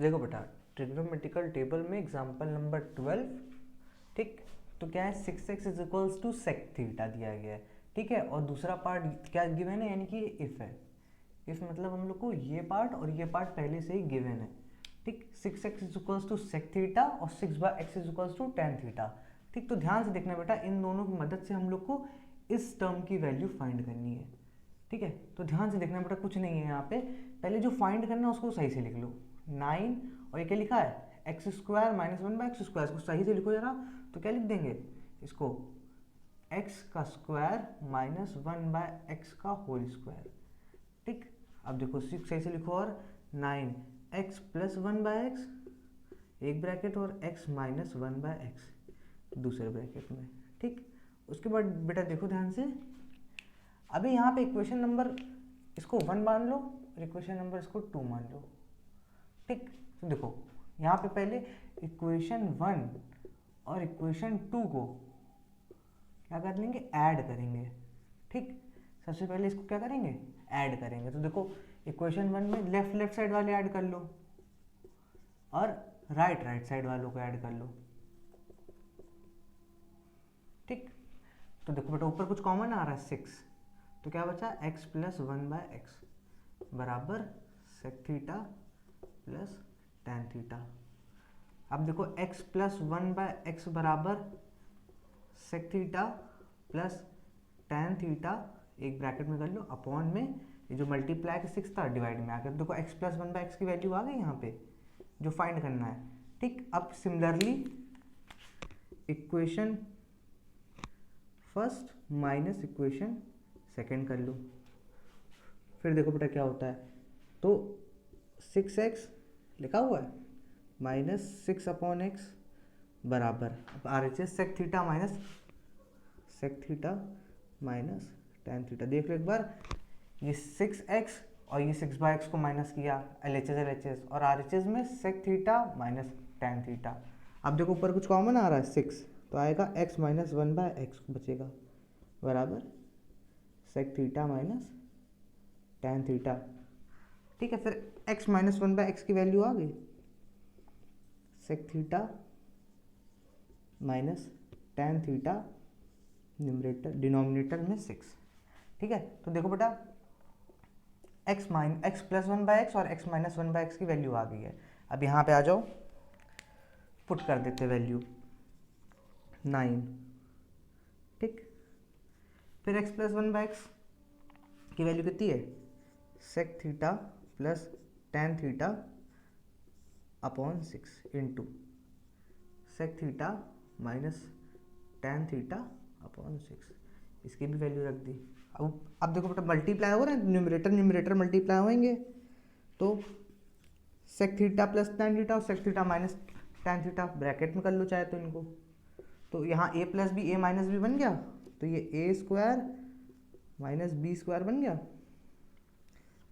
देखो बेटा, trigonometrical table में एग्जांपल नंबर 12, ठीक, तो क्या है 6x is equals to sec theta दिया गया है, ठीक है। और दूसरा पार्ट क्या गिवन है, यानी कि इफ है। इफ मतलब हम लोग को ये पार्ट और ये पार्ट पहले से ही गिवन है, ठीक। 6x is equals to sec theta और 6/x is equals to tan theta, ठीक। तो ध्यान से देखना बेटा, इन दोनों की मदद से हम लोग को इस टर्म की वैल्यू फाइंड करनी है, ठीक है। तो ध्यान से देखना बेटा, कुछ नहीं है यहाँ पे, पहले जो फाइंड करना है उसको सही से लिख लो। 9 और ये क्या लिखा है, एक्स स्क्वायर माइनस 1/x², इसको सही से लिखो जरा। तो क्या लिख देंगे इसको, x का स्क्वायर माइनस 1/x², ठीक। अब देखो 6 सही से लिखो, और 9x प्लस 1/x एक ब्रैकेट और x माइनस 1/x दूसरे ब्रैकेट में, ठीक। उसके बाद बेटा देखो ध्यान से, अभी यहाँ पे इक्वेशन नंबर इसको 1 मान लो और इक्वेशन नंबर इसको 2 मान लो, ठीक। तो देखो यहाँ पे पहले इक्वेशन 1 और इक्वेशन 2 को क्या कर लेंगे, ऐड करेंगे, ठीक। सबसे पहले इसको क्या करेंगे, ऐड करेंगे। तो देखो इक्वेशन 1 में लेफ्ट साइड वाले ऐड कर लो और राइट साइड वालों को ऐड कर लो, ठीक। तो देखो बेटा ऊपर कुछ कॉमन आ रहा है 6, तो क्या बचा x प्लस 1/x बराबर sec theta plus tan theta. अब देखो x प्लस 1/x बराबर sec theta plus tan theta एक ब्रैकेट में कर लो, अपॉन में ये जो मल्टीप्लाई का 6 था डिवाइड में आकर, देखो x प्लस 1/x की वैल्यू आ गई यहाँ पे जो फाइंड करना है, ठीक। अब similarly equation first minus equation second कर लो, फिर देखो बेटा क्या होता है। तो 6x लिखा हुआ है माइनस 6/x बराबर, अब RHS sec theta minus tan theta. देख लो एक बार, ये 6x और ये 6/x को माइनस किया, LHS और RHS में sec theta minus tan theta. अब देखो ऊपर कुछ कॉमन आ रहा है 6, तो आएगा x माइनस 1/x बचेगा बराबर sec theta minus tan theta, ठीक है। फिर x माइनस 1/x की वैल्यू आ गई, sec theta minus tan theta, denominator में 6, ठीक है। तो देखो बेटा x प्लस 1/x और x माइनस 1/x की वैल्यू आ गई है। अब यहाँ पे आ जाओ, पुट कर देते वैल्यू 9, ठीक। फिर x प्लस 1/x की वैल्यू कितनी है, sec theta plus tan theta upon 6 into sec theta minus tan theta upon 6, इसकी भी वैल्यू रख दी। अब देखो बेटा मल्टीप्लाई हो रहा है, न्यूमरेटर मल्टीप्लाई होंगे, तो sec theta plus tan theta और sec theta minus tan theta bracket में कर लो चाहे तो इनको। तो यहाँ a plus B a minus B बन गया, तो ये a² माइनस b² बन गया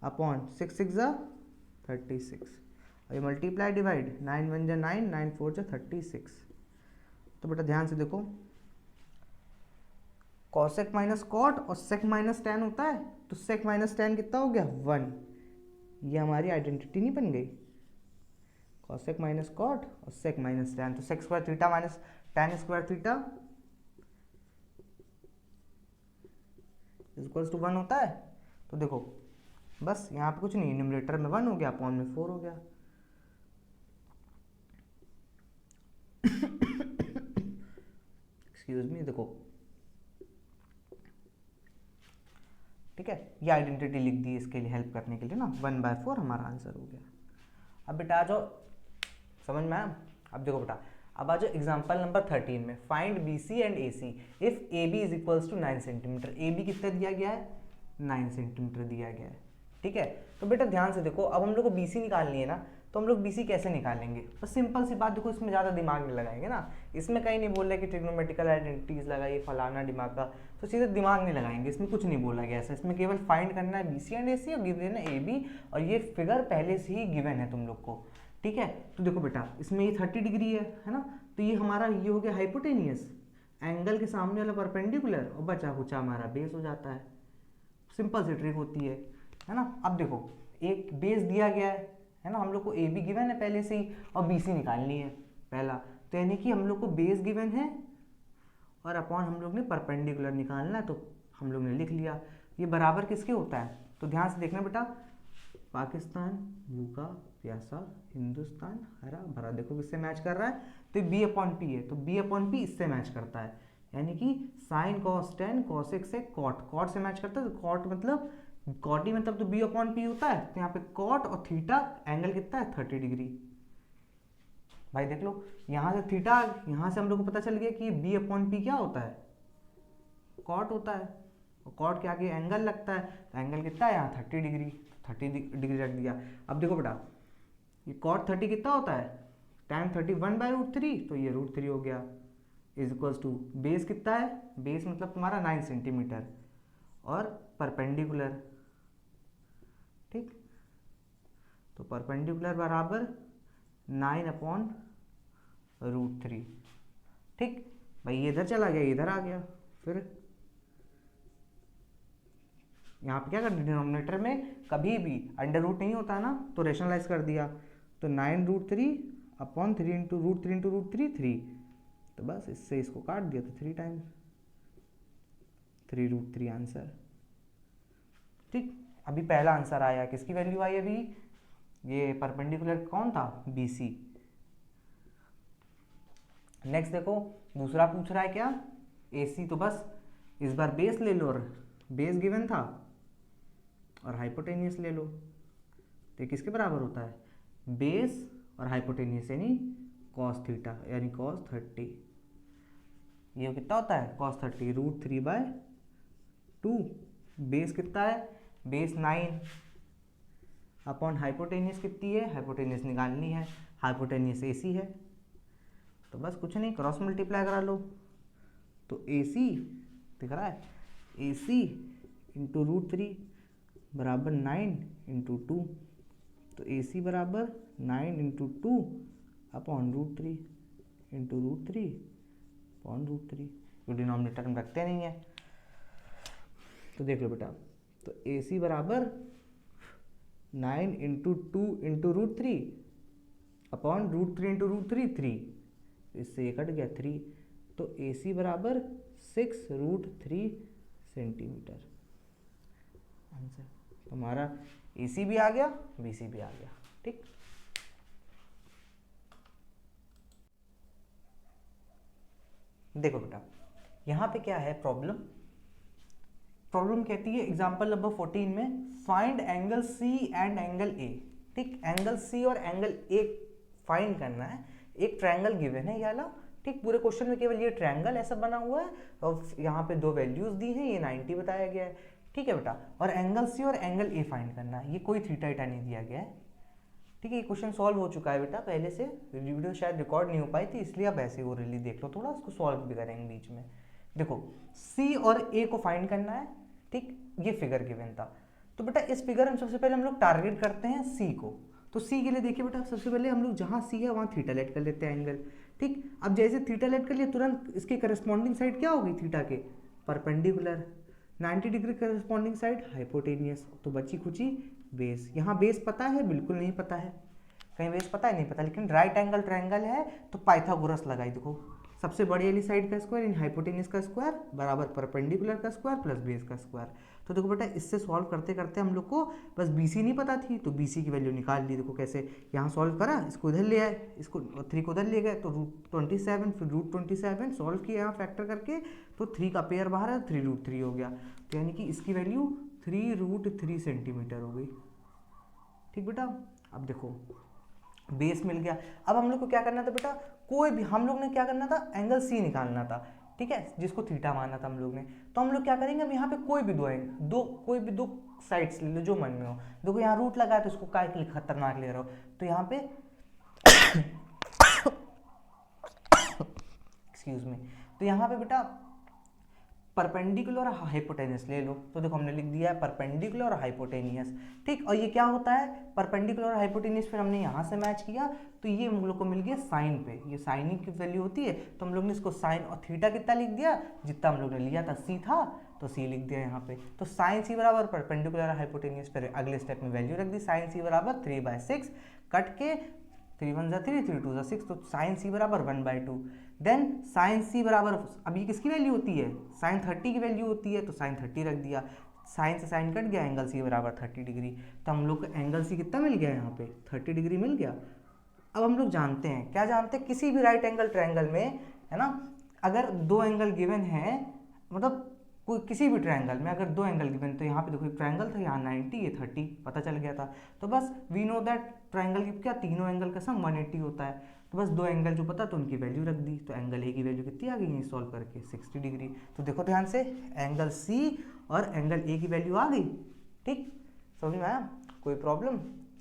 अपॉन 6 6 जा 36, और ये मल्टीप्लाई डिवाइड 9 1 जा 9 9 4 जा 36। तो बेटा ध्यान से देखो, कॉसेक माइनस कॉट और सेक माइनस tan होता है, तो सेक माइनस tan कितना हो गया 1, ये हमारी आइडेंटिटी नहीं बन गई, कॉसेक माइनस कॉट और सेक माइनस tan, तो sec square theta minus tan square theta equals to 1 होता है। तो देखो बस यहाँ पे कुछ नहीं, न्यूमरेटर में 1 हो गया, अपॉन में 4 हो गया। एक्सक्यूज मी, देखो ठीक है, ये आइडेंटिटी लिख दी इसके लिए हेल्प करने के लिए ना, 1/4 हमारा आंसर हो गया। अब बेटा आ जाओ, समझ में आया। अब देखो बेटा, अब आ जाओ एग्जाम्पल नंबर 13 में, find BC and AC if AB is equals to 9 centimetre. AB कितना दिया गया है, 9 सेंटीमीटर दिया गया है, ठीक है। तो बेटा ध्यान से देखो, अब हम लोग को BC निकालनी है ना, तो हम लोग BC कैसे निकालेंगे, बस सिंपल सी बात, देखो इसमें ज़्यादा दिमाग नहीं लगाएंगे ना, इसमें कहीं नहीं बोल रहे कि ट्रिग्नोमेट्रिकल आइडेंटिटीज लगाइए फलाना दिमाग का, तो सीधे दिमाग नहीं लगाएंगे, इसमें कुछ नहीं बोला गया ऐसा, इसमें केवल फाइंड करना है BC एंड AC और गिवन है AB, और ये फिगर पहले से ही गिवन है तुम लोग को, ठीक है। तो देखो बेटा इसमें ये 30 डिग्री है ना, तो ये हमारा ये हो गया हाइपोटेनियस, एंगल के सामने वाला परपेंडिकुलर, और बचा कुचा हमारा बेस हो जाता है। सिंपल सी ट्रिक होती है ना। अब देखो एक बेस दिया गया है है ना, हम लोग को ए बी गिवन है पहले से ही और बी सी निकालनी है पहला, तो यानी कि हम लोग को बेस गिवन है और अपॉन हम लोग ने परपेंडिकुलर निकालना है, तो हम लोग ने लिख लिया। ये बराबर किसके होता है, तो ध्यान से देखना बेटा, पाकिस्तान भूखा प्यासा, हिंदुस्तान हरा भरा, देखो किससे मैच कर रहा है, तो बी अपॉन पी है, तो बी अपॉन पी इससे मैच करता है, यानी कि sign cos ten cos x से कॉट से मैच करता है, तो कॉट मतलब कॉट ही मतलब तो बी अपॉन पी होता है, तो यहाँ पे कॉट और थीटा एंगल कितना है 30 डिग्री। भाई देख लो यहाँ से थीटा, यहाँ से हम लोग को पता चल गया कि बी अपॉन पी क्या होता है, कॉट होता है, और कॉट के आगे एंगल लगता है, तो एंगल कितना है यहाँ 30 डिग्री, 30 डिग्री रख दिया। अब देखो बेटा ये कॉट 30 कितना होता है, tan 30 1/√3, तो ये √3 हो गया, इज इक्वल्स टू बेस कितना है, बेस मतलब तुम्हारा 9 सेंटीमीटर और परपेंडिकुलर, ठीक, तो परपेंडिकुलर बराबर 9/√3, ठीक। भाई ये इधर चला गया, इधर आ गया, फिर यहाँ पे क्या कर, डिनोमिनेटर में कभी भी अंडर रूट नहीं होता ना, तो रेशनलाइज कर दिया, तो 9√3/3 इंटू √3 इंटू √3 3, तो बस इससे इसको काट दिया, तो 3 टाइम्स 3√3 आंसर, ठीक। अभी पहला आंसर आया, किसकी वैल्यू आई अभी, ये परपेंडिकुलर कौन था, बी सी। नेक्स्ट देखो दूसरा पूछ रहा है क्या, ए सी, तो बस इस बार बेस ले लो, और बेस गिवन था और हाइपोटेनियस ले लो, तो ये किसके बराबर होता है, बेस और हाइपोटेनियस यानी कॉस थीटा यानी कॉस 30, ये कितना होता है कॉस 30 √3/2, बेस कितना है, बेस 9 अपॉन हाइपोटेनियस कितनी है, हाइपोटेनियस निकालनी है, हाइपोटेनियस ए सी है, तो बस कुछ नहीं क्रॉस मल्टीप्लाई करा लो, तो ए सी दिख रहा है, ए सी इंटू √3 बराबर 9 इंटू 2, तो ए सी बराबर 9 इंटू 2 अपॉन √3 इंटू √3 अपॉन √3, जो डिनोमिनेटर में रखते नहीं है, तो देख लो बेटा, तो ए सी बराबर 9 इंटू 2 इंटू √3 अपॉन √3 इंटू √3 3, इससे ये कट गया 3, तो ए सी बराबर 6√3 सेंटीमीटर आंसर, तो हमारा ए सी भी आ गया, बी सी भी आ गया, ठीक। देखो बेटा यहाँ पे क्या है प्रॉब्लम, प्रॉब्लम कहती है एग्जांपल नंबर 14 में find angle C and angle A, ठीक, एंगल सी और एंगल ए फाइंड करना है, एक ट्रायंगल गिवन है ये वाला, ठीक, पूरे क्वेश्चन में केवल ये ट्रायंगल ऐसा बना हुआ है और यहाँ पे 2 वैल्यूज दी हैं, ये 90 बताया गया है, ठीक है बेटा, और एंगल सी और एंगल ए फाइंड करना है, ये कोई थीटा इटा नहीं दिया गया है, ठीक है। ये क्वेश्चन सॉल्व हो चुका है बेटा पहले से, वीडियो शायद रिकॉर्ड नहीं हो पाई थी इसलिए अब ऐसे ओरली देख लो थोड़ा, उसको सॉल्व भी करेंगे बीच में। देखो सी और ए को फाइंड करना है, ठीक, ये फिगर गिवन था, तो बेटा इस फिगर में सबसे पहले हम लोग टारगेट करते हैं सी को, तो सी के लिए देखिए बेटा सबसे पहले हम लोग जहाँ सी है वहाँ थीटा लेट कर लेते हैं एंगल, ठीक। अब जैसे थीटा लेट कर लिया तुरंत इसके करस्पॉन्डिंग साइड क्या होगी थीटा के, perpendicular, 90 degree corresponding side hypotenuse, तो बची खुची बेस। यहाँ बेस पता है, बिल्कुल नहीं पता है, कहीं बेस पता है नहीं पता, लेकिन राइट एंगल ट्रायंगल है तो पाइथागोरस लगाई, देखो सबसे बड़ी वाली साइड का स्क्वायर यानी हाइपोटेनियस का स्क्वायर बराबर परपेंडिकुलर का स्क्वायर प्लस बेस का स्क्वायर, तो देखो बेटा इससे सॉल्व करते करते हम लोग को बस BC नहीं पता थी, तो BC की वैल्यू निकाल ली, देखो कैसे, यहाँ सॉल्व करा, इसको इधर ले आए, इसको 3 को उधर ले गए, तो √27, फिर √27 सॉल्व किया यहाँ फैक्टर करके, तो 3 का पेयर बाहर है, 3√3 हो गया, तो यानी कि इसकी वैल्यू 3√3 सेंटीमीटर हो गई, ठीक बेटा। अब देखो बेस मिल गया, अब हम लोग को क्या करना था बेटा, कोई भी हम लोग ने क्या करना था, एंगल सी निकालना था, ठीक है, जिसको थीटा माना था हम लोग ने, तो हम लोग क्या करेंगे, हम यहाँ पे कोई भी कोई भी दो साइड्स ले लो जो मन में हो, देखो यहाँ रूट लगा है तो इसको काय के लिए खतरनाक ले रहा हो, तो यहाँ पे एक्सक्यूज मी, तो यहाँ पे बेटा परपेंडिकुलर और हाइपोटेनियस ले लो, तो देखो हमने लिख दिया है परपेंडिकुलर और हाइपोटेनियस, ठीक, और ये क्या होता है परपेंडिकुलर और हाइपोटेनियस, फिर हमने यहाँ से मैच किया तो ये हम लोग को मिल गया साइन पे, ये साइन की वैल्यू होती है, तो हम लोग ने इसको साइन और थीटा कितना लिख दिया, जितना हम लोग ने लिया था सी था तो सी लिख दिया यहाँ पे, तो साइन सी बराबर परपेंडिकुलर हाइपोटेनियस, फिर अगले स्टेप में वैल्यू रख दी, साइन सी बराबर 3/6 कट के 3 1 जा 3 3 2 जा 6, तो साइन सी बराबर 1/2। देन साइन सी बराबर, अब ये किसकी वैल्यू होती है, साइन 30 की वैल्यू होती है, तो साइन 30 रख दिया, साइन से साइन कट गया, एंगल सी बराबर 30 डिग्री। तो हम लोग को एंगल सी कितना मिल गया यहाँ पे, 30 डिग्री मिल गया। अब हम लोग जानते हैं, क्या जानते हैं, किसी भी राइट एंगल ट्रायंगल में, है ना, अगर दो एंगल गिवन है, मतलब कोई किसी भी ट्रायंगल में अगर दो एंगल गिवन, तो यहाँ पे देखो एक ट्रायंगल था, यहाँ 90, ये 30, पता चल गया था। तो बस वी नो दैट ट्रायंगल की क्या, तीनों एंगल का सम 180 होता है। तो बस दो एंगल जो पता तो उनकी वैल्यू रख दी, तो एंगल ए की वैल्यू कितनी आ गई सॉल्व करके, 60 डिग्री। तो देखो ध्यान से, एंगल सी और एंगल ए की वैल्यू आ गई। ठीक, समझ में आया, कोई प्रॉब्लम।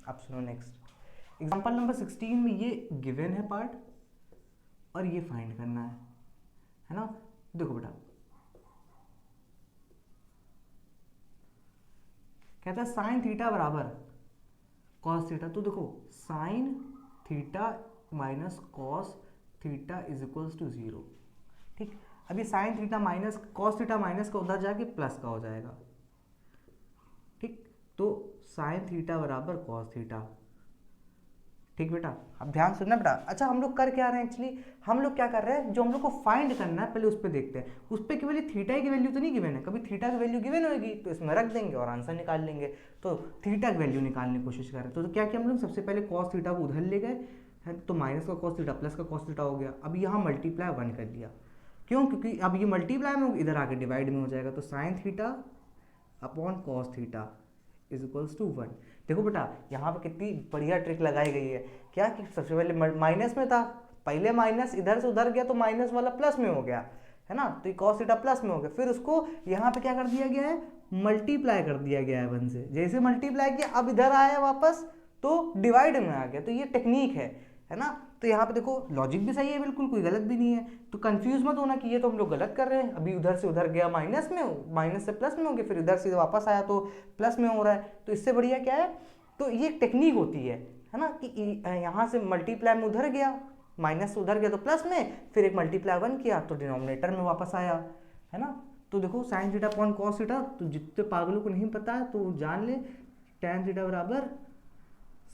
अब सुनो नेक्स्ट एग्जाम्पल नंबर 16 में ये गिवन है पार्ट और ये फाइंड करना है ना। देखो बेटा, कहता है साइन थीटा बराबर कॉस थीटा। तो देखो sine theta minus cos theta is equals to 0। ठीक, अभी sine theta minus cos theta minus का उधर जाके प्लस का हो जाएगा। ठीक, तो साइन थीटा बराबर कॉस थीटा। ठीक बेटा, अब ध्यान सुनना बेटा। अच्छा, हम लोग कर क्या रहे हैं एक्चुअली, हम लोग क्या कर रहे हैं, जो हम लोग को फाइंड करना है पहले उस पर देखते हैं। उस पर केवल थीटा की वैल्यू तो नहीं गिवन है, कभी थीटा की वैल्यू गिवन होगी तो इसमें रख देंगे और आंसर निकाल लेंगे। तो थीटा की वैल्यू निकालने की कोशिश कर रहे हैं। तो क्या किया हम लोग, सबसे पहले कॉस थीटा को उधर ले गए, तो माइनस का कॉस थीटा प्लस का कॉस थीटा हो गया। अब यहाँ मल्टीप्लाई 1 कर लिया, क्यों, क्योंकि अब ये मल्टीप्लाई में इधर आके डिवाइड में हो जाएगा। तो sine theta upon cos theta is equals to 1। देखो बेटा, यहाँ पे कितनी बढ़िया ट्रिक लगाई गई है। क्या कि सबसे पहले माइनस में था, पहले माइनस इधर से उधर गया तो माइनस वाला प्लस में हो गया, है ना, तो कॉस थीटा प्लस में हो गया। फिर उसको यहाँ पे क्या कर दिया गया है, मल्टीप्लाई कर दिया गया है 1 से। जैसे मल्टीप्लाई किया, अब इधर आया वापस तो डिवाइड में आ गया। तो ये टेक्निक है ना। तो यहाँ पे देखो लॉजिक भी सही है, बिल्कुल कोई गलत भी नहीं है। तो कंफ्यूज मत होना कि ये तो हम लोग गलत कर रहे हैं। अभी उधर से उधर गया माइनस में, माइनस से प्लस में हो गया, फिर इधर से वापस आया तो प्लस में हो रहा है। तो इससे बढ़िया क्या है, तो ये टेक्निक होती है ना, कि यहाँ से मल्टीप्लाई में उधर गया, माइनस से उधर गया तो प्लस में, फिर एक मल्टीप्लाई 1 किया तो डिनोमिनेटर में वापस आया, है ना। तो देखो sine theta upon cos theta, तो जितने पागलों को नहीं पता है तो जान ले, टैन थीटा बराबर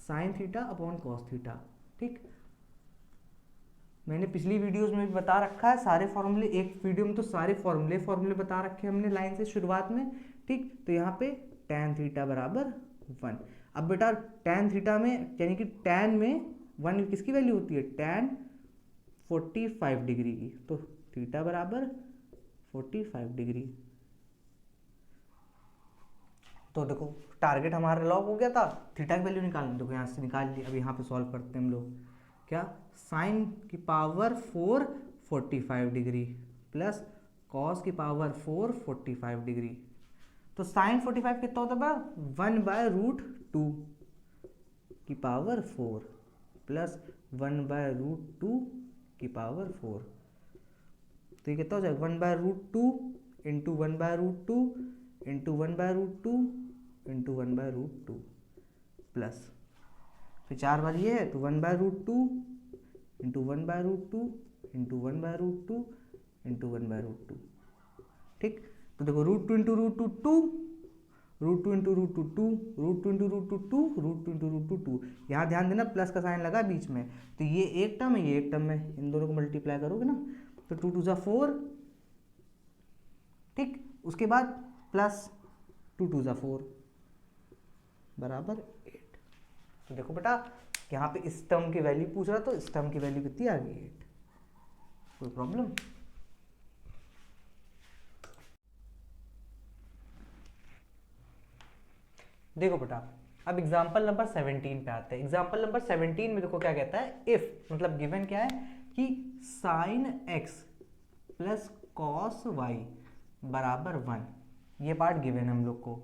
sign theta upon cos theta. ठीक, मैंने पिछली वीडियोस में भी बता रखा है सारे फॉर्मूले, एक वीडियो में तो सारे फॉर्मूले बता रखे हैं हमने लाइन से शुरुआत में। ठीक, तो यहाँ पे टैन थीटा बराबर 1। अब बेटा टैन थीटा में, यानी कि टैन में 1 किसकी वैल्यू होती है, टैन 45 डिग्री की, तो थीटा बराबर 45 डिग्री। तो देखो टारगेट हमारा लॉक हो गया था, थीटा की वैल्यू निकालनी, देखो यहाँ से निकाल ली। अब यहाँ पे सॉल्व करते हैं हम लोग, क्या, साइन की पावर 4 45 डिग्री प्लस कॉस की पावर 4 45 डिग्री। तो साइन 45 कितना होता है, 1/√2 की पावर 4 प्लस 1/√2 की पावर 4। तो ये कितना हो जाएगा, 1/√2 इंटू 1/√2 इंटू 1/√2 इंटू 1/√2 प्लस फिर 4 बार ये है तो 1/√2 इंटू 1/√2 इंटू 1/√2 इंटू 1/√2। ठीक, तो देखो √2 इंटू √2 2, √2 इंटू √2 2, √2 इंटू √2 2, √2 इंटू √2 2। यहाँ ध्यान देना प्लस का साइन लगा बीच में, तो ये एक टर्म है, ये एक टर्म है, इन दोनों को मल्टीप्लाई करोगे ना तो 2 2 4। ठीक, उसके बाद प्लस 2 2 4 बराबर 8। तो देखो बेटा यहाँ पे इस टर्म की वैल्यू पूछ रहा, तो इस टर्म की वैल्यू कितनी आ गई, 8। कोई प्रॉब्लम। देखो बेटा, अब एग्जाम्पल नंबर 17 पे आते हैं। एग्जाम्पल नंबर 17 में देखो क्या कहता है, इफ मतलब गिवन क्या है कि sine x plus cos y बराबर 1, ये पार्ट गिवन है हम लोग को।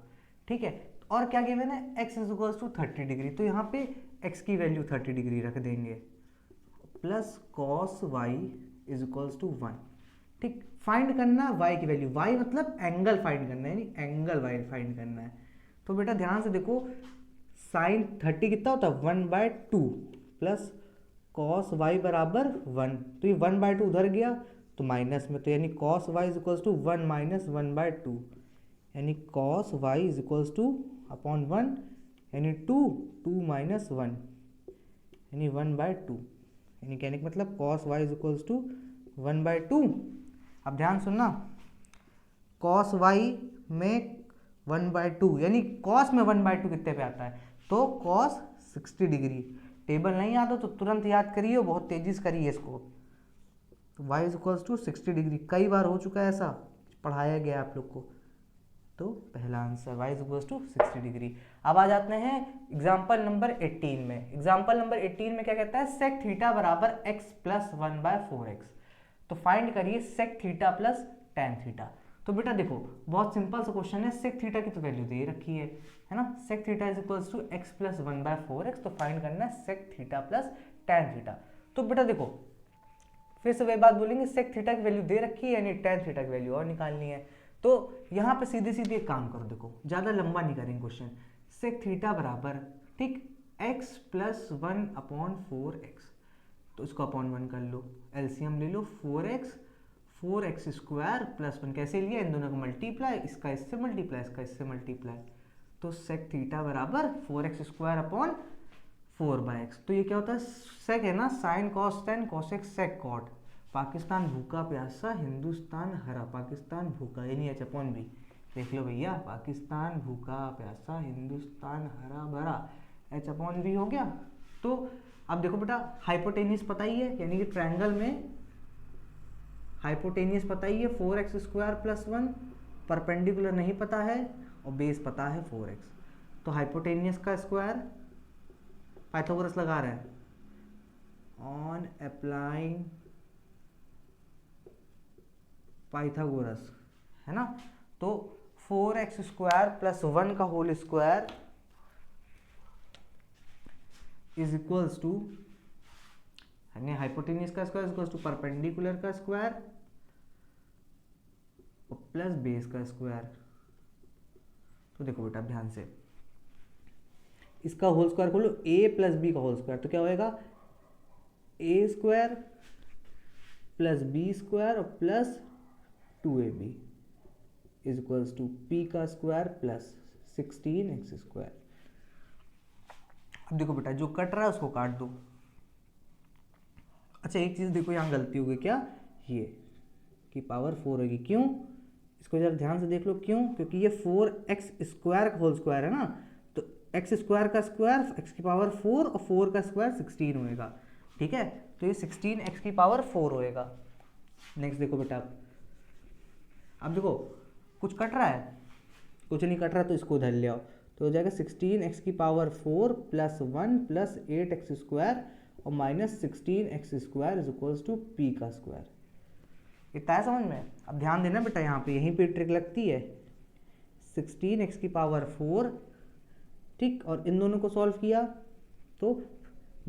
ठीक है, और क्या गिवन है, x is equals to 30 degree, तो यहाँ पे x की वैल्यू 30 डिग्री रख देंगे, plus cos y is equals to 1। ठीक, फाइंड करना y की वैल्यू, y मतलब एंगल फाइंड करना है, यानी एंगल y फाइंड करना है। तो बेटा ध्यान से देखो, साइन 30 कितना होता है, 1/2 प्लस कॉस y बराबर 1, तो ये 1/2 उधर गया तो माइनस में, तो यानी cos y is equals to 1 minus 1/2, यानी cos y is equals to upon 1, यानी 2 2 माइनस 1, यानी 1/2, यानी कहने का मतलब cos y is equals to 1/2। अब ध्यान सुनना, cos y में 1/2 यानी cos में 1/2 कितने पे आता है, तो cos 60 डिग्री। टेबल नहीं आता तो तुरंत याद करिए, बहुत तेजी से करिए इसको। तो y is equals to 60 degree, कई बार हो चुका है ऐसा, पढ़ाया गया आप लोग को। तो पहला answer y is equals to 60 degree. अब आ जाते हैं एग्जाम्पल नंबर 18 में। एग्जाम्पल नंबर 18 में क्या कहता है, सेक थीटा बराबर x प्लस 1/4x। तो फाइंड करिए sec theta plus tan theta. तो बेटा देखो बहुत सिंपल सा क्वेश्चन है, सेक थीटा की तो वैल्यू दे रखी है ना, sec theta is equals to x plus 1/4x। तो फाइंड करना है sec theta plus tan theta. तो बेटा देखो फिर से वही बात बोलेंगे, सेक थीटा की वैल्यू दे रखी है यानी टेन थीटा की वैल्यू और निकालनी है। तो यहाँ पे सीधे सीधे एक काम करो, देखो ज़्यादा लंबा नहीं करेंगे क्वेश्चन। सेक थीटा बराबर ठीक x प्लस 1/4x, तो इसको अपॉन 1 कर लो, एलसीएम ले लो, 4x स्क्वायर प्लस 1 कैसे लिया, इन दोनों का मल्टीप्लाई, इसका इससे मल्टीप्लाई, इसका इससे मल्टीप्लाई। तो सेक थीटा बराबर 4x स्क्वायर अपॉन 4/x। तो ये क्या होता है, सेक है ना, sine cos tan cosec sec cot. Pakistan भूखा प्यासा हिंदुस्तान हरा, पाकिस्तान भूखा यानी एच अपॉन बी। देख लो भैया, पाकिस्तान भूखा प्यासा हिंदुस्तान हरा भरा, एच अपॉन बी हो गया। तो अब देखो बेटा हाइपोटेनियस पता ही है, यानी कि ट्रायंगल में हाइपोटेनियस पता ही है 4x स्क्वायर प्लस 1, परपेंडिकुलर नहीं पता है और बेस पता है 4x। तो हाइपोटेनियस का स्क्वायर पाइथागोरस लगा रहे हैं, ऑन अप्लाइंग पाइथागोरस, है ना। तो 4x स्क्वायर प्लस 1 का whole square is equals to, यानी हाइपोटेनियस का square is equals to perpendicular का स्क्वायर और प्लस बेस का स्क्वायर। तो देखो बेटा ध्यान से, इसका होल स्क्वायर खोलो, a प्लस बी का होल स्क्वायर, तो क्या होएगा a square plus B square और plus 2ab is equals to p का स्क्वायर प्लस 16x स्क्वायर। अब देखो बेटा जो कट रहा है उसको काट दो। अच्छा एक चीज़ देखो यहाँ गलती हो गई, क्या, ये की पावर 4 होगी, क्यों, इसको जरा ध्यान से देख लो क्यों, क्योंकि ये 4x स्क्वायर का होल स्क्वायर है ना, तो x स्क्वायर का स्क्वायर x की पावर 4 और 4 का स्क्वायर 16 होएगा, ठीक है। तो ये 16x की पावर 4 होएगा। नेक्स्ट देखो बेटा, अब देखो कुछ कट रहा है, कुछ नहीं कट रहा, तो इसको उधर ले आओ, तो हो जाएगा 16x की power 4 plus 1 plus 8x square और minus 16x square is equals to p का स्क्वायर। इतना है समझ में। अब ध्यान देना बेटा, यहाँ पे यहीं पे ट्रिक लगती है, 16x की पावर 4, ठीक, और इन दोनों को सॉल्व किया तो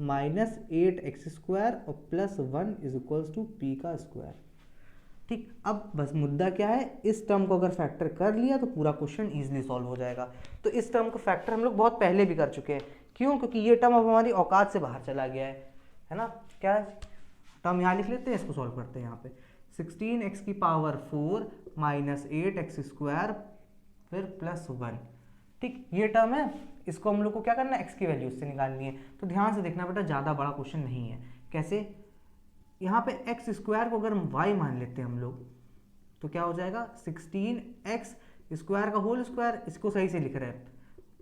माइनस 8x स्क्वायर और plus 1 is equals to p का स्क्वायर, ठीक। अब बस मुद्दा क्या है, इस टर्म को अगर फैक्टर कर लिया तो पूरा क्वेश्चन इजीली सॉल्व हो जाएगा। तो इस टर्म को फैक्टर हम लोग बहुत पहले भी कर चुके हैं, क्यों, क्योंकि ये टर्म अब हमारी औकात से बाहर चला गया है ना। क्या टर्म यहाँ लिख लेते हैं, इसको सॉल्व करते हैं। यहाँ पे 16x की पावर 4 माइनस 8x स्क्वायर फिर प्लस 1, ठीक, ये टर्म है, इसको हम लोग को क्या करना है, x की वैल्यू इससे निकालनी है। तो ध्यान से देखना बेटा, ज़्यादा बड़ा क्वेश्चन नहीं है। कैसे, यहाँ पे x स्क्वायर को अगर y मान लेते हैं हम लोग, तो क्या हो जाएगा 16x स्क्वायर का होल स्क्वायर, इसको सही से लिख रहे हैं,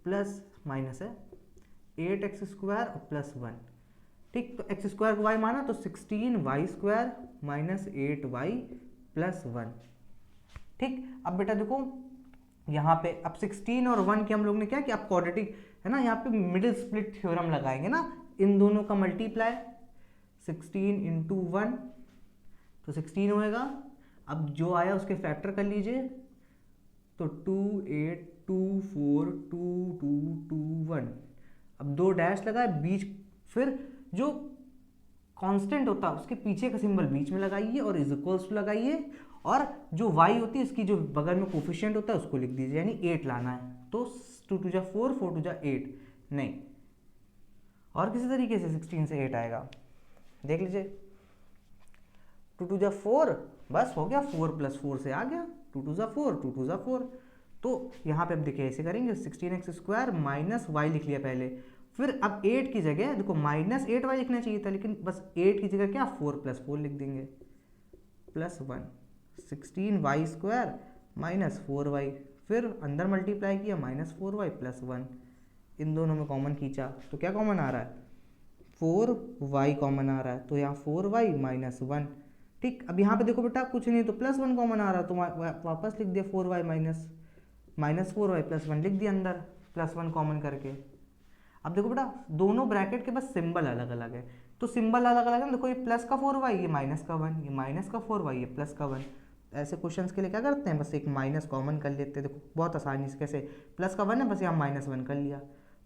प्लस माइनस है 8x स्क्वायर और प्लस 1, ठीक। तो x स्क्वायर को y माना तो 16y square minus 8y plus 1, ठीक। अब बेटा देखो यहाँ पे अब 16 और 1 के हम लोग ने क्या किया, अब क्वाड्रेटिक है ना, यहाँ पे मिडिल स्प्लिट थ्योरम लगाएंगे ना, इन दोनों का मल्टीप्लाई 16 इंटू 1 तो 16 होएगा। अब जो आया उसके फैक्टर कर लीजिए, तो 2 8 2 4 2 2 2 1। अब 2 डैश लगाए बीच, फिर जो कांस्टेंट होता है उसके पीछे का सिंबल बीच में लगाइए और इज इक्वल्स टू लगाइए, और जो y होती है इसकी जो बगल में कोफिशिएंट होता है उसको लिख दीजिए, यानी 8 लाना है। तो 2 2 जा 4 4 2 जा 8, नहीं और किसी तरीके से 16 से 8 आएगा, देख लीजिए 2 2 जा 4, बस हो गया, 4 प्लस 4 से आ गया, 2 2 जा 4 2 2 जा 4। तो यहाँ पे अब देखिए ऐसे करेंगे, 16x स्क्वायर माइनस y लिख लिया पहले, फिर अब 8 की जगह देखो -8y लिखना चाहिए था, लेकिन बस 8 की जगह क्या 4 + 4 लिख देंगे +1 16y² -4y, फिर अंदर मल्टीप्लाई किया -4y +1, इन दोनों में कॉमन खींचा तो क्या कॉमन आ रहा है 4y कॉमन आ रहा है, तो यहाँ 4y -1। ठीक, अब यहाँ पे देखो बेटा कुछ नहीं तो +1 कॉमन आ रहा है, तो वापस लिख दिया 4y -4y +1 लिख दिया अंदर +1 कॉमन करके। अब देखो बेटा दोनों ब्रैकेट के बस सिंबल अलग अलग है, तो सिंबल अलग अलग है, देखो ये प्लस का 4y, ये माइनस का 1, ये माइनस का 4y, ये प्लस का 1। ऐसे क्वेश्चंस के लिए क्या करते हैं, बस एक माइनस कॉमन कर लेते हैं। देखो बहुत आसानी से कैसे, प्लस का 1 है, बस यहाँ -1 कर लिया,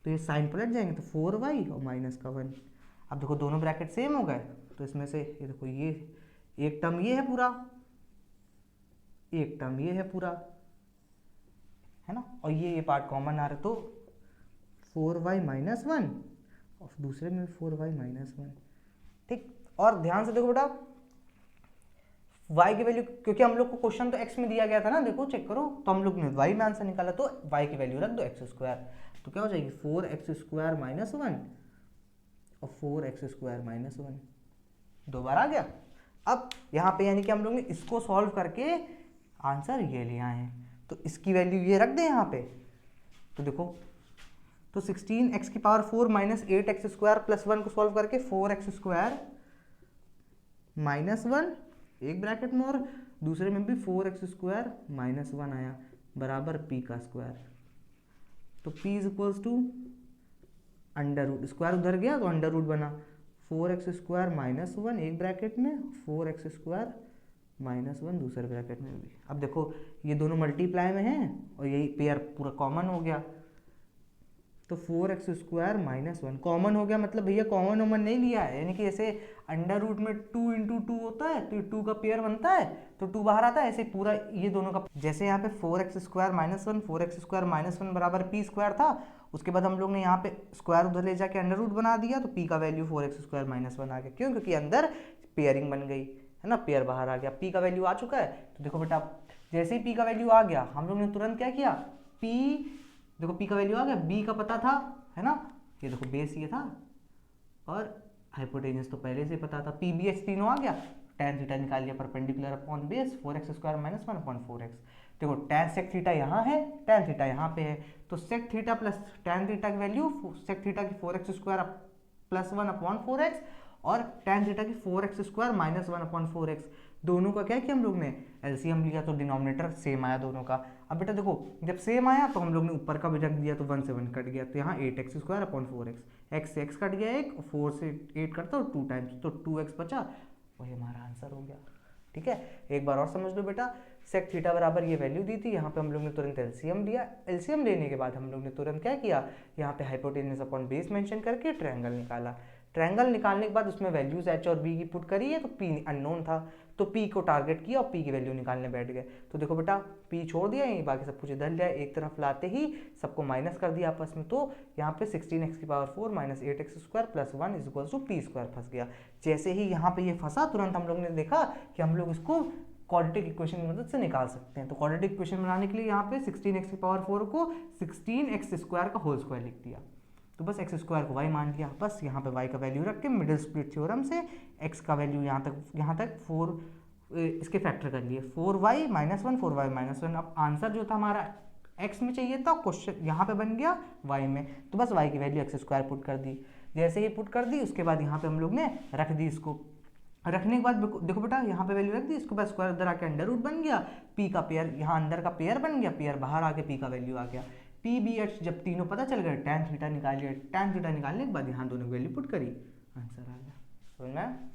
तो ये साइन पलट जाएंगे, तो 4y और माइनस का 1। अब देखो दोनों ब्रैकेट सेम हो गए, तो इसमें से ये देखो ये एक टर्म ये है पूरा, एक टर्म ये है पूरा, है ना, और ये पार्ट कॉमन आ रहा है, तो 4y -1 और दूसरे में 4y -1। ठीक, और ध्यान से देखो बेटा y की वैल्यू, क्योंकि हम लोग को क्वेश्चन तो x में दिया गया था ना, देखो चेक करो, तो हम लोग ने y में आंसर निकाला, तो y की वैल्यू रख दो x², तो क्या हो जाएगी 4x² -1 और 4x² -1, दो बार आ गया। अब यहाँ पे यानी कि हम लोग ने इसको सॉल्व करके आंसर ये लिया है, तो इसकी वैल्यू ये रख दें यहाँ पे, तो देखो तो 16x⁴ -8x² +1 को सॉल्व करके 4x² -1 एक ब्रैकेट में और दूसरे में भी 4x² -1 आया बराबर p का स्क्वायर, तो p = अंडर रूट, स्क्वायर उधर गया तो अंडर रूट बना, 4x² -1 एक ब्रैकेट में, 4x² -1 दूसरे ब्रैकेट में भी। अब देखो ये दोनों मल्टीप्लाई में हैं और यही पेयर पूरा कॉमन हो गया, तो 4x² -1 कॉमन हो गया, मतलब भैया कॉमन वॉमन नहीं लिया है, यानी कि जैसे अंडर रूट में 2 × 2 होता है, तो ये 2 का पेयर बनता है तो 2 बाहर आता है, ऐसे पूरा ये दोनों का, जैसे यहाँ पे 4x² -1 4x² -1 बराबर p² था, उसके बाद हम लोग ने यहाँ पे स्क्वायर उधर ले जाके अंडर रूट बना दिया, तो p का वैल्यू 4x² -1 आ गया, क्यों, क्योंकि अंदर पेयरिंग बन गई है ना, पेयर बाहर आ गया, p का वैल्यू आ चुका है। तो देखो बेटा जैसे ही p का वैल्यू आ गया, हम लोग ने तुरंत क्या किया, p देखो p का वैल्यू आ गया, b का पता था, है ना, ये देखो बेस ये था और हाइपोटेनस तो पहले से पता था, p b h तीनों आ गया, tan थीटा निकाल लिया, perpendicular upon base 4x² -1 4x। देखो tan sec थीटा यहाँ है, tan थीटा यहाँ पे है, तो sec theta plus tan theta की वैल्यू sec थीटा की 4x² +1 4x और tan थीटा की 4x² -1 4x, दोनों का क्या किया हम लोग ने एलसीएम लिया, तो डिनोमिनेटर सेम आया दोनों का। अब बेटा देखो जब सेम आया तो हम लोग ने ऊपर का भी रख दिया, तो 1 से 1 कट गया, तो यहाँ 8x² 4x, x से x कट गया 1, 4 से 8 कटता और 2 टाइम्स, तो 2x बचा, वही हमारा आंसर हो गया। ठीक है, एक बार और समझ लो बेटा, सेक थीटा बराबर ये वैल्यू दी थी, यहाँ पे हम लोग ने तुरंत एलसीएम लिया, एलसीएम लेने के बाद हम लोग ने तुरंत क्या किया, यहाँ पे हाइपोटेनस अपॉन बेस मेंशन करके ट्रायंगल निकाला, ट्रायंगल निकालने के बाद उसमें वैल्यूज h और b की पुट करी है, तो p अननोन था, तो p को टारगेट किया और p की वैल्यू निकालने बैठ गए, तो देखो बेटा p छोड़ दिया, ये बाकी सब कुछ इधर लिया, एक तरफ लाते ही सबको माइनस कर दिया आपस में, तो यहाँ पे 16x⁴ -8x² +1 = p² फंस गया। जैसे ही यहाँ पे ये फंसा, तुरंत हम लोग ने देखा कि हम लोग इसको क्वाड्रेटिक इक्वेशन की मदद से निकाल सकते हैं, तो क्वाड्रेटिक इक्वेशन बनाने के लिए यहाँ पे 16x⁴ को 16x² का होल स्क्वायर लिख दिया, तो बस x² को y मान लिया, बस यहाँ पे y का वैल्यू रख के मिडिल स्प्लिट थ्योरम से x का वैल्यू यहाँ तक 4 इसके फैक्टर कर लिए, 4y -1 4y -1। अब आंसर जो था हमारा x में चाहिए था, क्वेश्चन यहाँ पे बन गया y में, तो बस y की वैल्यू x² पुट कर दी, जैसे ही पुट कर दी उसके बाद यहाँ पे हम लोग ने रख दी, इसको रखने के बाद देखो बेटा यहाँ पे वैल्यू रख दी, इसके बाद स्क्वायर उधर आके अंडर रूट बन गया, p का पेयर यहाँ अंदर का पेयर बन गया, पेयर बाहर आके p का वैल्यू आ गया, p b h जब तीनों पता चल गए, tan थीटा निकाल लिया, tan थीटा निकालने के बाद यहाँ दोनों वैल्यू पुट करी, आंसर आ गया। समझ में?